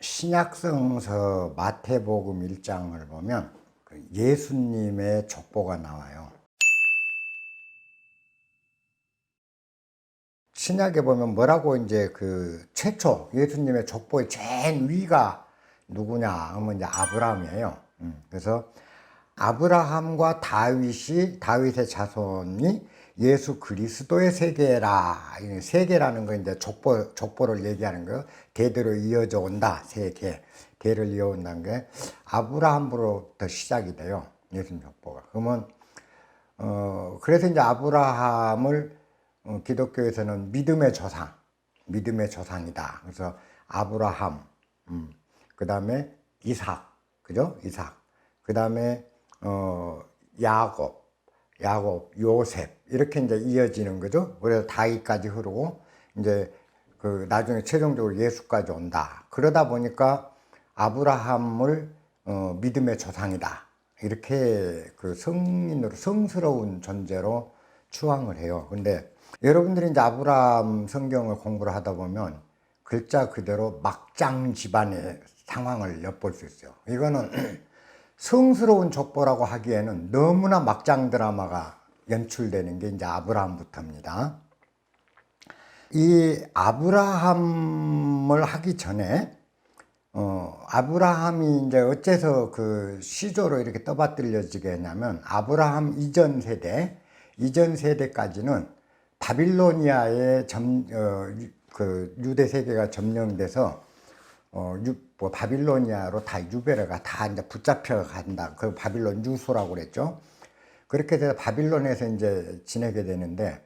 신약성서 마태복음 1장을 보면 예수님의 족보가 나와요. 신약에 보면 뭐라고 이제 최초 예수님의 족보의 제일 위가 누구냐 하면 이제 아브라함이에요. 그래서 아브라함과 다윗의 자손이 예수 그리스도의 세계라. 세계라는 건 이제 족보를 얘기하는 거예요. 대대로 이어져 온다. 세계. 대를 이어온다는 게 아브라함으로부터 시작이 돼요. 예수님 족보가. 그러면 그래서 이제 아브라함을 기독교에서는 믿음의 조상이다. 그래서 아브라함, 그 다음에 이삭, 그죠? 이삭. 그 다음에 야곱, 요셉 이렇게 이제 이어지는 거죠. 그래서 다윗까지 흐르고 이제 나중에 최종적으로 예수까지 온다. 그러다 보니까 아브라함을 믿음의 조상이다. 이렇게 성인으로 성스러운 존재로 추앙을 해요. 근데 여러분들이 이제 아브라함 성경을 공부를 하다 보면 글자 그대로 막장 집안의 상황을 엿볼 수 있어요. 이거는 성스러운 족보라고 하기에는 너무나 막장 드라마가 연출되는 게 이제 아브라함부터입니다. 이 아브라함을 하기 전에 아브라함이 이제 어째서 시조로 이렇게 떠받들려지게 했냐면 아브라함 이전 세대까지는 바빌로니아의 유대 세계가 점령돼서 바빌로니아로 다 유배를 다 이제 붙잡혀 간다. 그 바빌론 유소라고 그랬죠. 그렇게 돼서 바빌론에서 이제 지내게 되는데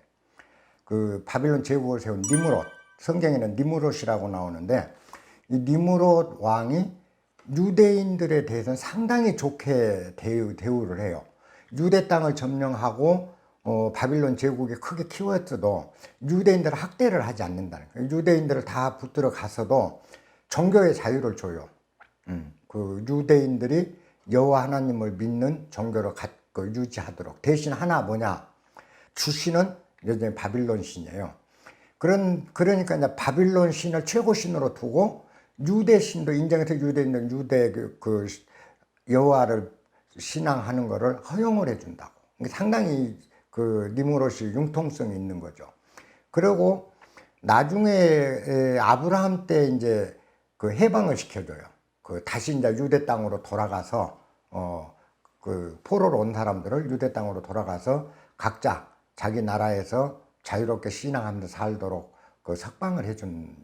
바빌론 제국을 세운 니므롯, 성경에는 니므롯이라고 나오는데 이 니므롯 왕이 유대인들에 대해서는 상당히 좋게 대우를 해요. 유대 땅을 점령하고 바빌론 제국이 크게 키웠어도 유대인들을 학대를 하지 않는다는 거예요. 유대인들을 다 붙들어 가서도 종교의 자유를 줘요. 유대인들이 여호와 하나님을 믿는 종교를 유지하도록. 대신 하나 뭐냐? 주신은 여전히 바빌론 신이에요. 그러니까 이제 바빌론 신을 최고 신으로 두고 유대 신도 인정해서 유대인들 유대 여호와를 신앙하는 것을 허용을 해준다고. 상당히 니므롯이 융통성이 있는 거죠. 그리고 나중에 아브라함 때 이제 해방을 시켜줘요. 다시 이제 유대 땅으로 돌아가서 포로로 온 사람들을 유대 땅으로 돌아가서 각자 자기 나라에서 자유롭게 신앙하면서 살도록 석방을 해준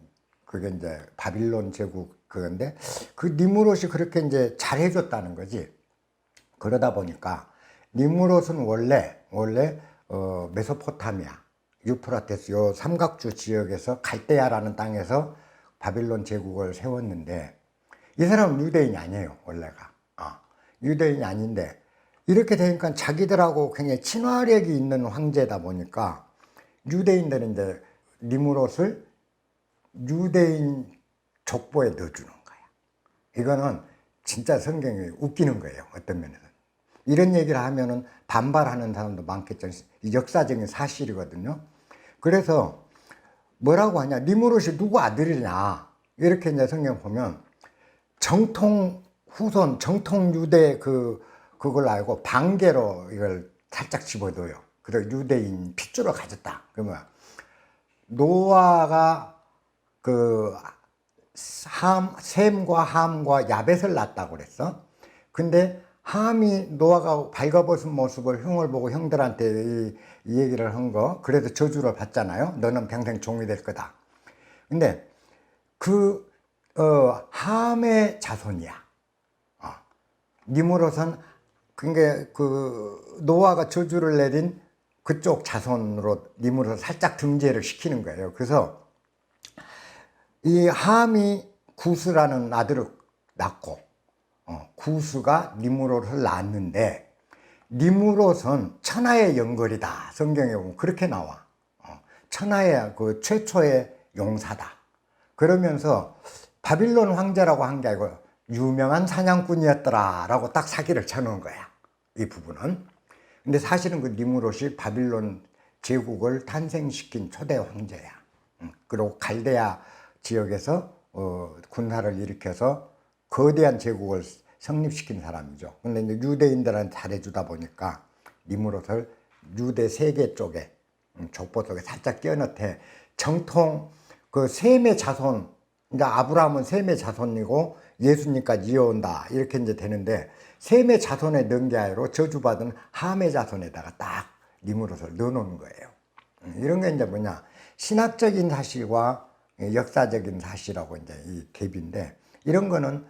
그게 이제 바빌론 제국 그건데 니므롯이 그렇게 이제 잘 해줬다는 거지. 그러다 보니까 니므롯은 원래 메소포타미아, 유프라테스 요 삼각주 지역에서 갈대아라는 땅에서 바빌론 제국을 세웠는데 이 사람은 유대인이 아니에요. 원래가 유대인이 아닌데 이렇게 되니까 자기들하고 굉장히 친화력이 있는 황제다 보니까 유대인들은 이제 니므롯을 유대인 족보에 넣어주는 거야. 이거는 진짜 성경이 웃기는 거예요. 어떤 면에서 이런 얘기를 하면은 반발하는 사람도 많겠죠. 역사적인 사실이거든요. 그래서 뭐라고 하냐? 니므롯이 누구 아들이냐? 이렇게 이제 성경 보면 정통 후손, 정통 유대 그걸 알고 반개로 이걸 살짝 집어넣어요. 그래서 유대인 핏줄을 가졌다. 그러면 노아가 셈과 함과 야벳을 낳았다고 그랬어. 근데 함이 노아가 발가벗은 모습을 흉을 보고 형들한테 이 얘기를 한 거, 그래서 저주를 받잖아요. 너는 평생 종이 될 거다. 근데 함의 자손이야. 니므롯은 그러니까 노아가 저주를 내린 그쪽 자손으로 니므롯을 살짝 등재를 시키는 거예요. 그래서 이 함이 구스라는 아들을 낳고 구스가 니므롯을 낳았는데 니므롯은 천하의 영걸이다. 성경에 보면 그렇게 나와. 천하의 최초의 용사다. 그러면서 바빌론 황제라고 한 게 아니고 유명한 사냥꾼이었더라 라고 딱 사기를 쳐놓은 거야. 이 부분은. 근데 사실은 니므롯이 바빌론 제국을 탄생시킨 초대 황제야. 그리고 갈대아 지역에서 군사를 일으켜서 거대한 제국을 성립시킨 사람이죠. 근데 이제 유대인들한테 잘해주다 보니까 니무롯을 유대 세계 쪽에 족보 속에 살짝 끼워넣대. 정통 그 셈의 자손, 이제 아브라함은 셈의 자손이고 예수님까지 이어온다 이렇게 이제 되는데, 셈의 자손에 넣은 게 아니라 저주받은 함의 자손에다가 딱 니무롯을 넣어놓은 거예요. 이런 게 이제 뭐냐, 신학적인 사실과 역사적인 사실하고 이제 이 갭인데, 이런 거는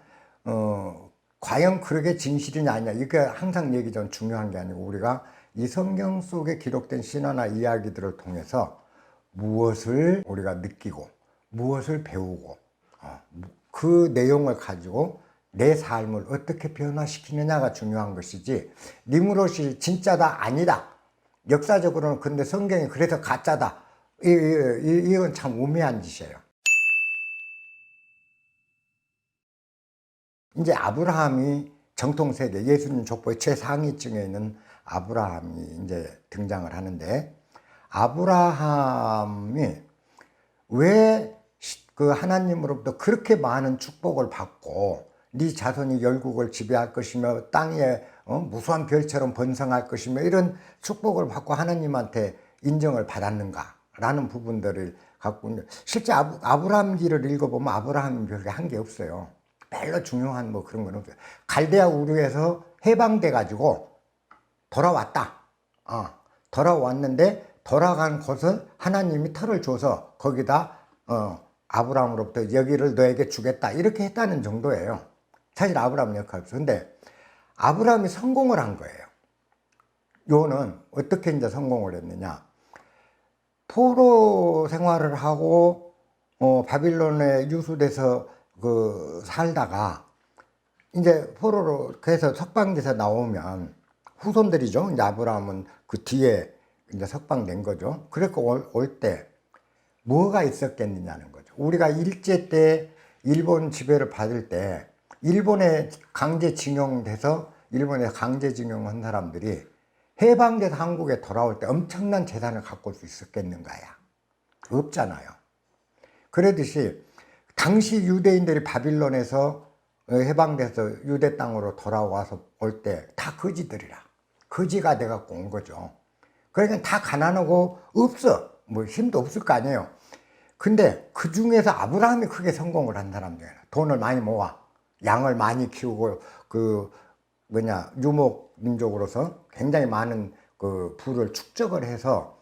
과연 그렇게 진실이냐 아니냐, 이게 항상 얘기 좀 중요한 게 아니고, 우리가 이 성경 속에 기록된 신화나 이야기들을 통해서 무엇을 우리가 느끼고 무엇을 배우고 그 내용을 가지고 내 삶을 어떻게 변화시키느냐가 중요한 것이지, 니무롯이 진짜다 아니다, 역사적으로는 근데 성경이 그래서 가짜다, 이건 참 우매한 짓이에요. 이제 아브라함이 정통세대 예수님 족보의 최상위층에 있는 아브라함이 이제 등장을 하는데, 아브라함이 왜 그 하나님으로부터 그렇게 많은 축복을 받고 네 자손이 열국을 지배할 것이며 땅에 무수한 별처럼 번성할 것이며 이런 축복을 받고 하나님한테 인정을 받았는가 라는 부분들을 갖고, 실제 아브라함기를 읽어보면 아브라함이 별게 한 게 없어요. 별로 중요한 뭐 그런 건 없어요. 갈대아 우르에서 해방돼 가지고 돌아왔다. 돌아왔는데 돌아간 곳은 하나님이 터를 줘서 거기다 아브라함으로부터 여기를 너에게 주겠다 이렇게 했다는 정도예요. 사실 아브라함 역할 없어. 근데 아브라함이 성공을 한 거예요. 요는 어떻게 이제 성공을 했느냐, 포로 생활을 하고 바빌론에 유수돼서 그 살다가 이제 포로로 그래서 석방돼서 나오면 후손들이죠. 이제 아브라함은 그 뒤에 이제 석방된 거죠. 그래서 올 때 뭐가 있었겠느냐는 거죠. 우리가 일제 때 일본 지배를 받을 때 일본에 강제징용돼서 일본에 강제징용한 사람들이 해방돼서 한국에 돌아올 때 엄청난 재산을 갖고 올 수 있었겠는가야? 없잖아요. 그러듯이 당시 유대인들이 바빌론에서 해방돼서 유대 땅으로 돌아와서 올 때 다 거지들이라, 거지가 돼갖고 온 거죠. 그러니까 다 가난하고 없어, 뭐 힘도 없을 거 아니에요. 근데 그 중에서 아브라함이 크게 성공을 한 사람 중에 돈을 많이 모아 양을 많이 키우고 그 유목 민족으로서 굉장히 많은 그 부를 축적을 해서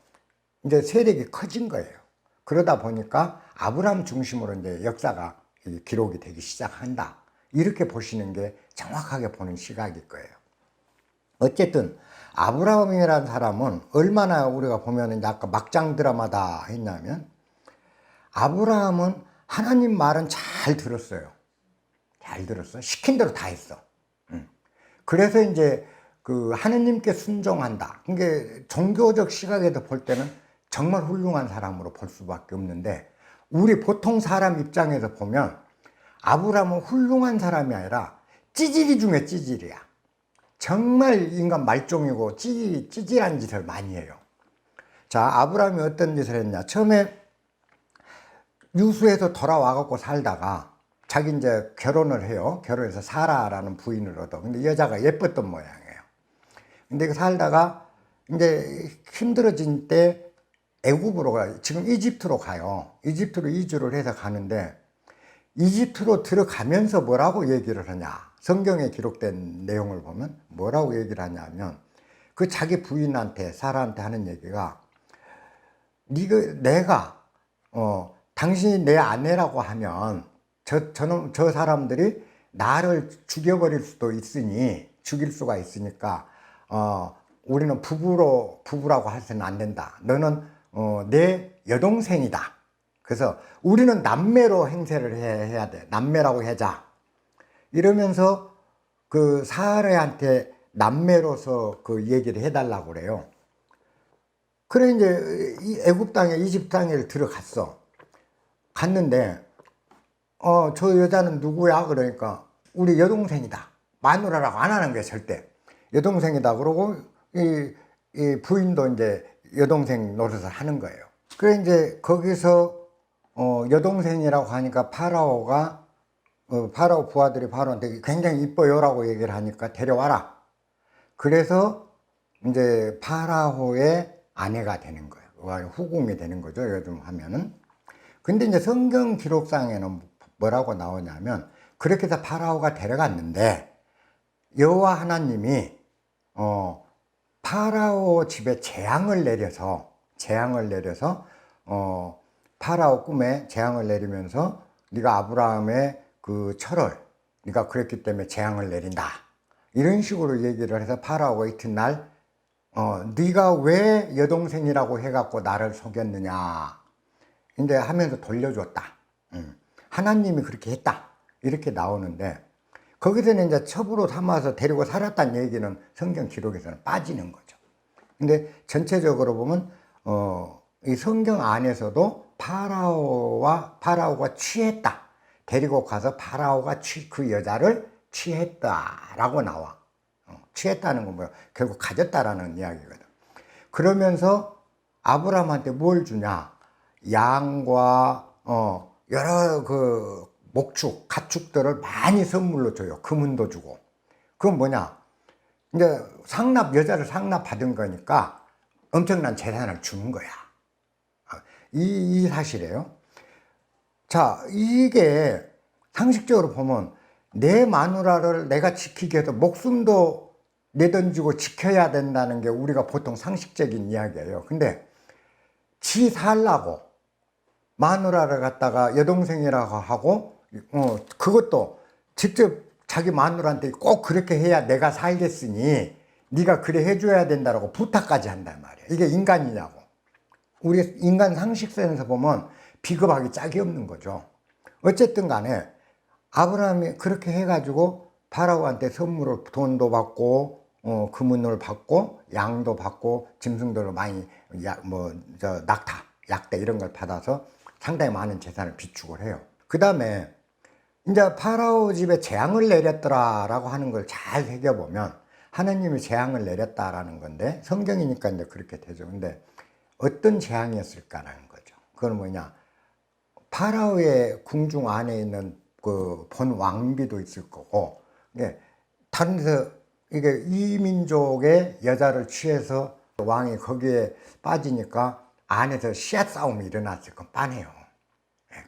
이제 세력이 커진 거예요. 그러다 보니까 아브라함 중심으로 이제 역사가 기록이 되기 시작한다, 이렇게 보시는 게 정확하게 보는 시각일 거예요. 어쨌든 아브라함이라는 사람은 얼마나 우리가 보면 이제 아까 막장 드라마다 했냐면, 아브라함은 하나님 말은 잘 들었어요. 잘 들었어. 시킨 대로 다 했어. 그래서 이제 그 하느님께 순종한다. 그게 종교적 시각에서 볼 때는 정말 훌륭한 사람으로 볼 수밖에 없는데, 우리 보통 사람 입장에서 보면 아브라함은 훌륭한 사람이 아니라 찌질이 중에 찌질이야. 정말 인간 말종이고 찌질한 짓을 많이 해요. 자, 아브라함이 어떤 짓을 했냐. 처음에 유수에서 돌아와갖고 살다가 자기 이제 결혼을 해요. 결혼해서 사라라는 부인을 얻어. 근데 여자가 예뻤던 모양이에요. 근데 살다가 이제 힘들어진 때 애굽으로 가요. 지금 이집트로 가요. 이집트로 이주를 해서 가는데, 이집트로 들어가면서 뭐라고 얘기를 하냐. 성경에 기록된 내용을 보면 뭐라고 얘기를 하냐면, 그 자기 부인한테, 사라한테 하는 얘기가, 내가 당신이 내 아내라고 하면 저 사람들이 나를 죽여버릴 수도 있으니, 죽일 수가 있으니까 우리는 부부라고 해서는 안 된다. 너는 내 여동생이다. 그래서 우리는 남매로 행세를 해야 돼. 남매라고 하자. 이러면서 그 사라한테 남매로서 그 얘기를 해달라고 그래요. 그래 이제 애굽 땅에, 이집트 땅에 들어갔어. 갔는데 저 여자는 누구야? 그러니까 우리 여동생이다. 마누라라고 안 하는 거야, 절대. 여동생이다 그러고 이 부인도 이제 여동생 노릇을 하는 거예요. 그래 이제 거기서 여동생이라고 하니까 파라오가 파라오 부하들이 파라오한테 굉장히 이뻐요라고 얘기를 하니까 데려와라. 그래서 이제 파라오의 아내가 되는 거예요. 후궁이 되는 거죠. 요즘 하면은. 근데 이제 성경 기록상에는 뭐라고 나오냐면 그렇게 해서 파라오가 데려갔는데 여호와 하나님이 파라오 집에 재앙을 내려서 파라오 꿈에 재앙을 내리면서 네가 아브라함의 그 철을 네가 그랬기 때문에 재앙을 내린다. 이런 식으로 얘기를 해서 파라오가 이튿날 네가 왜 여동생이라고 해갖고 나를 속였느냐 이제 하면서 돌려줬다. 하나님이 그렇게 했다. 이렇게 나오는데 거기서는 이제 첩으로 삼아서 데리고 살았다는 얘기는 성경 기록에서는 빠지는 거죠. 근데 전체적으로 보면 이 성경 안에서도 파라오가 취했다. 데리고 가서 파라오가 그 여자를 취했다라고 나와. 취했다는 건 뭐야? 결국 가졌다라는 이야기거든. 그러면서 아브라함한테 뭘 주냐? 양과 여러 그 목축, 가축들을 많이 선물로 줘요. 금은도 주고. 그건 뭐냐? 이제 여자를 상납 받은 거니까 엄청난 재산을 주는 거야. 이 사실이에요. 자, 이게 상식적으로 보면 내 마누라를 내가 지키기 위해서 목숨도 내던지고 지켜야 된다는 게 우리가 보통 상식적인 이야기예요. 근데 지 살라고 마누라를 갖다가 여동생이라고 하고 그것도 직접 자기 마누라한테 꼭 그렇게 해야 내가 살겠으니 네가 그래 해줘야 된다고 부탁까지 한단 말이야. 이게 인간이냐고. 우리 인간 상식선에서 보면 비겁하기 짝이 없는 거죠. 어쨌든 간에 아브라함이 그렇게 해가지고 파라오한테 선물을 돈도 받고 금은을 받고 양도 받고 짐승들을 많이 낙타, 약대 이런 걸 받아서 상당히 많은 재산을 비축을 해요. 그 다음에 이제 파라오 집에 재앙을 내렸더라라고 하는 걸 잘 새겨보면 하나님이 재앙을 내렸다라는 건데 성경이니까 이제 그렇게 되죠. 근데 어떤 재앙이었을까라는 거죠. 그건 뭐냐? 파라오의 궁중 안에 있는 그 본 왕비도 있을 거고, 다른 데서 이게 이 민족의 여자를 취해서 왕이 거기에 빠지니까 안에서 씨앗 싸움이 일어났을 건 뻔해요.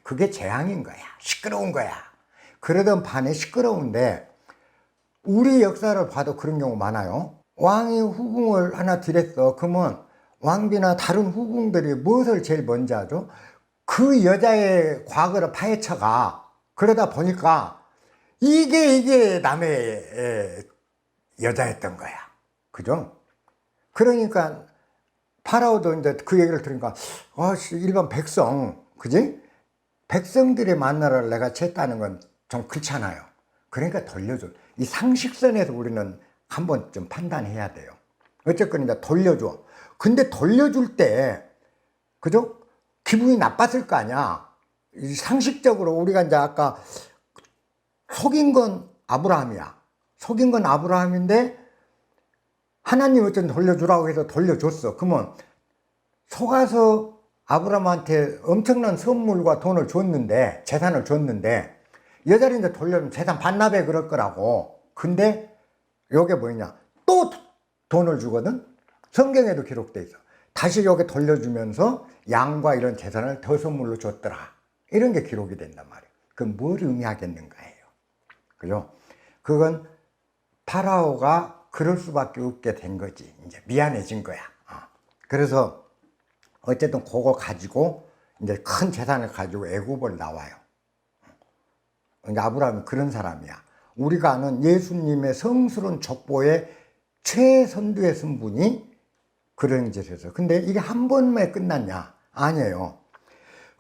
그게 재앙인 거야. 시끄러운 거야. 그러던 반에 시끄러운데 우리 역사를 봐도 그런 경우 많아요. 왕이 후궁을 하나 들였어. 그러면 왕비나 다른 후궁들이 무엇을 제일 먼저 하죠? 그 여자의 과거를 파헤쳐가. 그러다 보니까 이게 남의 여자였던 거야. 그죠? 그러니까 파라오도 이제 그 얘기를 들으니까 일반 백성, 그지? 백성들의 만나를 내가 챘다는 건 좀 그렇잖아요. 그러니까 돌려줘. 이 상식선에서 우리는 한번 좀 판단해야 돼요. 어쨌건 이제 돌려줘. 근데 돌려줄 때, 그죠? 기분이 나빴을 거 아니야. 상식적으로 우리가 이제 아까 속인 건 아브라함이야. 속인 건 아브라함인데 하나님 어쨌든 돌려주라고 해서 돌려줬어. 그러면 속아서 아브라함한테 엄청난 선물과 돈을 줬는데, 재산을 줬는데 여자를 이제 돌려주면 재산 반납해 그럴 거라고. 근데 요게 뭐냐? 또 돈을 주거든? 성경에도 기록돼 있어. 다시 요게 돌려주면서 양과 이런 재산을 더 선물로 줬더라. 이런 게 기록이 된단 말이에요. 그럼 뭘 의미하겠는가예요. 그죠? 그건 파라오가 그럴 수밖에 없게 된 거지. 이제 미안해진 거야. 그래서 어쨌든 그거 가지고 이제 큰 재산을 가지고 애굽을 나와요. 이제 아브라함이 그런 사람이야. 우리가 아는 예수님의 성스러운 족보의 최선두에 쓴 분이 그런 짓을 했어요. 근데 이게 한 번만에 끝났냐? 아니에요.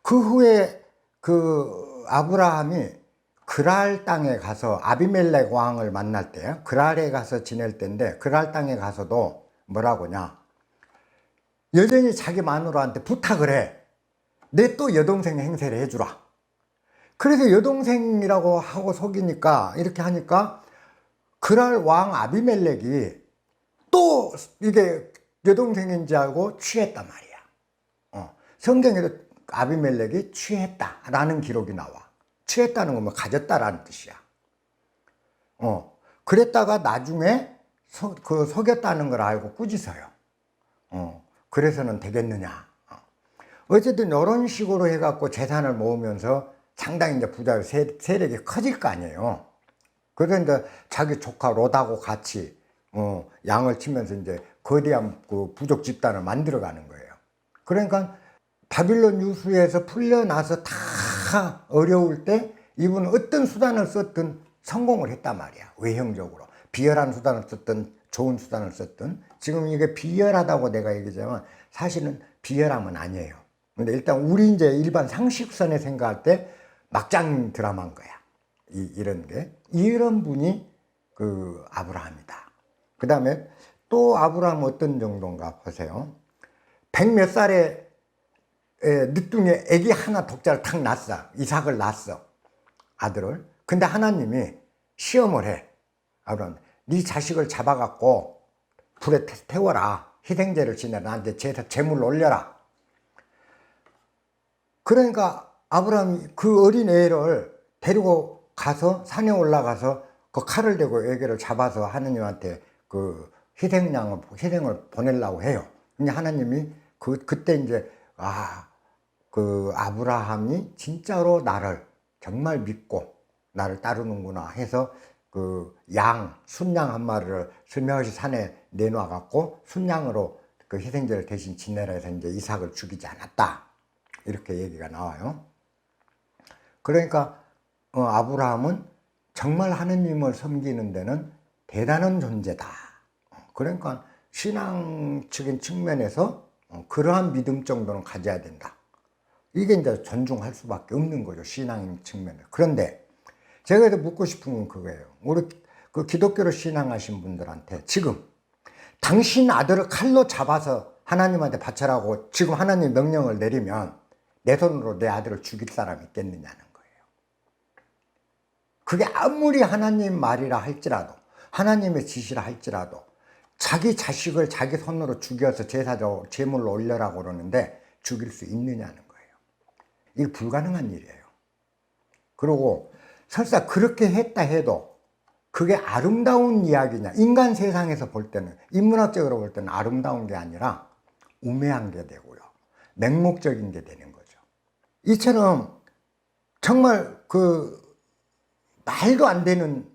그 후에 그 아브라함이 그랄 땅에 가서 아비멜렉 왕을 만날 때, 그랄에 가서 지낼 때인데 그랄 땅에 가서도 뭐라고냐? 여전히 자기 마누라한테 부탁을 해. 내 또 여동생 행세를 해주라. 그래서 여동생이라고 하고 속이니까 이렇게 하니까 그랄 왕 아비멜렉이 또 이게 여동생인지 알고 취했단 말이야. 성경에도 아비멜렉이 취했다라는 기록이 나와. 취했다는 건 뭐 가졌다라는 뜻이야. 그랬다가 나중에 속였다는 걸 알고 꾸짖어요. 그래서는 되겠느냐. 어쨌든 이런 식으로 해갖고 재산을 모으면서 상당히 이제 부자의 세력이 커질 거 아니에요. 그래서 이제 자기 조카 롯하고 같이 양을 치면서 이제 거대한 그 부족 집단을 만들어가는 거예요. 그러니까 바빌론 유수에서 풀려나서 다 어려울 때 이분은 어떤 수단을 썼든 성공을 했단 말이야. 외형적으로 비열한 수단을 썼든 좋은 수단을 썼든. 지금 이게 비열하다고 내가 얘기하지만 사실은 비열함은 아니에요. 근데 일단 우리 이제 일반 상식선에 생각할 때 막장 드라마인 거야. 이런 게. 이런 분이 그 아브라함이다. 그 다음에 또 아브라함 어떤 정도인가 보세요. 100몇 살에 늦둥이 애기 하나 독자를 탁 낳았어. 이삭을 낳았어. 아들을. 근데 하나님이 시험을 해. 아브라함, 네 자식을 잡아갖고 불에 태워라. 희생제를 지내. 나한테 제물로 올려라. 그러니까 아브라함이 그 어린 애를 데리고 가서 산에 올라가서 그 칼을 대고 애기를 잡아서 하느님한테 그 희생을 보내려고 해요. 근데 하나님이 그때 이제 그 아브라함이 진짜로 나를 정말 믿고 나를 따르는구나 해서 그 순양 한 마리를 슬며시 산에 내놔 갖고 순양으로 그 희생제를 대신 지내라 해서 이제 이삭을 죽이지 않았다. 이렇게 얘기가 나와요. 그러니까 아브라함은 정말 하느님을 섬기는 데는 대단한 존재다. 그러니까 신앙적인 측면에서 그러한 믿음 정도는 가져야 된다. 이게 이제 존중할 수밖에 없는 거죠. 신앙 측면에서. 그런데 제가 묻고 싶은 건 그거예요. 우리 그 기독교로 신앙하신 분들한테 지금 당신 아들을 칼로 잡아서 하나님한테 바쳐라고 지금 하나님 명령을 내리면 내 손으로 내 아들을 죽일 사람이 있겠느냐는 거예요. 그게 아무리 하나님 말이라 할지라도 하나님의 지시라 할지라도 자기 자식을 자기 손으로 죽여서 제물로 올려라고 그러는데 죽일 수 있느냐는 거예요. 이게 불가능한 일이에요. 그리고 설사 그렇게 했다 해도 그게 아름다운 이야기냐. 인간 세상에서 볼 때는, 인문학적으로 볼 때는 아름다운 게 아니라 우매한 게 되고요. 맹목적인 게 되는 거죠. 이처럼 정말 그 말도 안 되는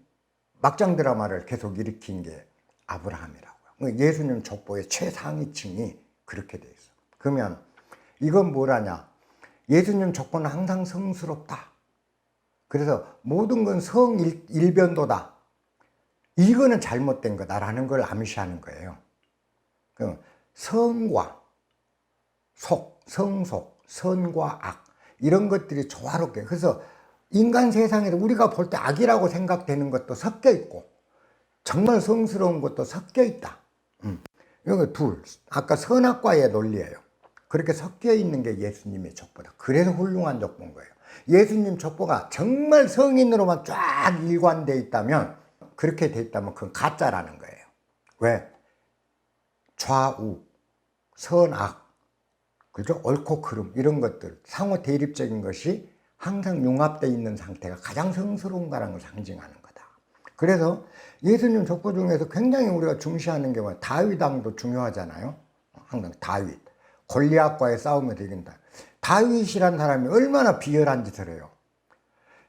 막장 드라마를 계속 일으킨 게 아브라함이라고요. 예수님 족보의 최상위층이 그렇게 돼 있어. 그러면 이건 뭐라냐? 예수님 족보는 항상 성스럽다. 그래서 모든 건 성일변도다. 이거는 잘못된 거다라는 걸 암시하는 거예요. 성과 성속, 선과 악 이런 것들이 조화롭게. 그래서 인간 세상에서 우리가 볼 때 악이라고 생각되는 것도 섞여 있고 정말 성스러운 것도 섞여 있다. 이거 둘. 아까 선악과의 논리예요. 그렇게 섞여 있는 게 예수님의 족보다. 그래서 훌륭한 족보인 거예요. 예수님 족보가 정말 성인으로만 쫙 일관되어 있다면, 그렇게 돼 있다면 그건 가짜라는 거예요. 왜? 좌우, 선악, 그죠? 옳고 그름 이런 것들, 상호 대립적인 것이 항상 융합되어 있는 상태가 가장 성스러운가라는 걸 상징하는 거다. 그래서 예수님 족보 중에서 굉장히 우리가 중시하는 게 뭐야? 다윗 왕도 중요하잖아요. 항상 다윗. 골리앗과의 싸움에서 이긴다. 다윗이란 사람이 얼마나 비열한 짓을 해요.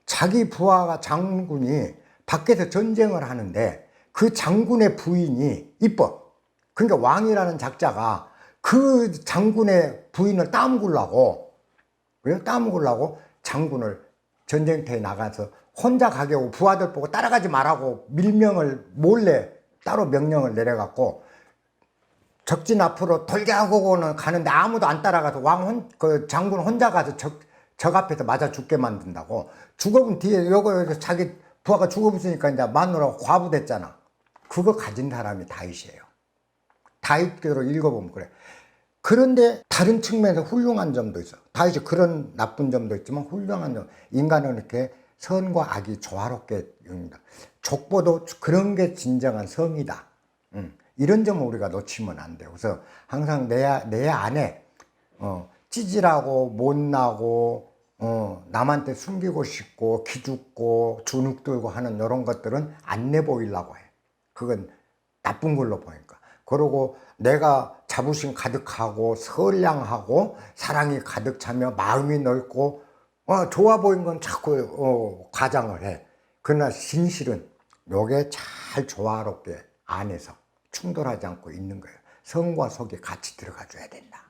자기 부하가 장군이 밖에서 전쟁을 하는데 그 장군의 부인이 이뻐. 그러니까 왕이라는 작자가 그 장군의 부인을 따먹으려고, 왜 따먹으려고 장군을 전쟁터에 나가서 혼자 가게 하고 부하들 보고 따라가지 말라고 몰래 따로 명령을 내려갖고 적진 앞으로 돌격하고는 가는데 아무도 안 따라가서 그 장군 혼자 가서 적 앞에서 맞아 죽게 만든다고. 죽어본 뒤에 여기서 자기 부하가 죽어버리니까 이제 마누라가 과부됐잖아. 그거 가진 사람이 다윗이에요. 다윗대로 읽어보면 그래. 그런데 다른 측면에서 훌륭한 점도 있어. 다윗이 그런 나쁜 점도 있지만 훌륭한 점. 인간은 이렇게 선과 악이 조화롭게 여긴다. 족보도 그런 게 진정한 성이다. 이런 점을 우리가 놓치면 안 돼요. 그래서 항상 내 안에 찌질하고 못나고 남한테 숨기고 싶고 기죽고 주눅 들고 하는 이런 것들은 안 내보이려고 해. 그건 나쁜 걸로 보니까. 그러고 내가 자부심 가득하고 선량하고 사랑이 가득 차며 마음이 넓고 좋아 보인 건 자꾸 과장을 해. 그러나 진실은 요게 잘 조화롭게 안에서 충돌하지 않고 있는 거예요. 성과 속이 같이 들어가 줘야 된다.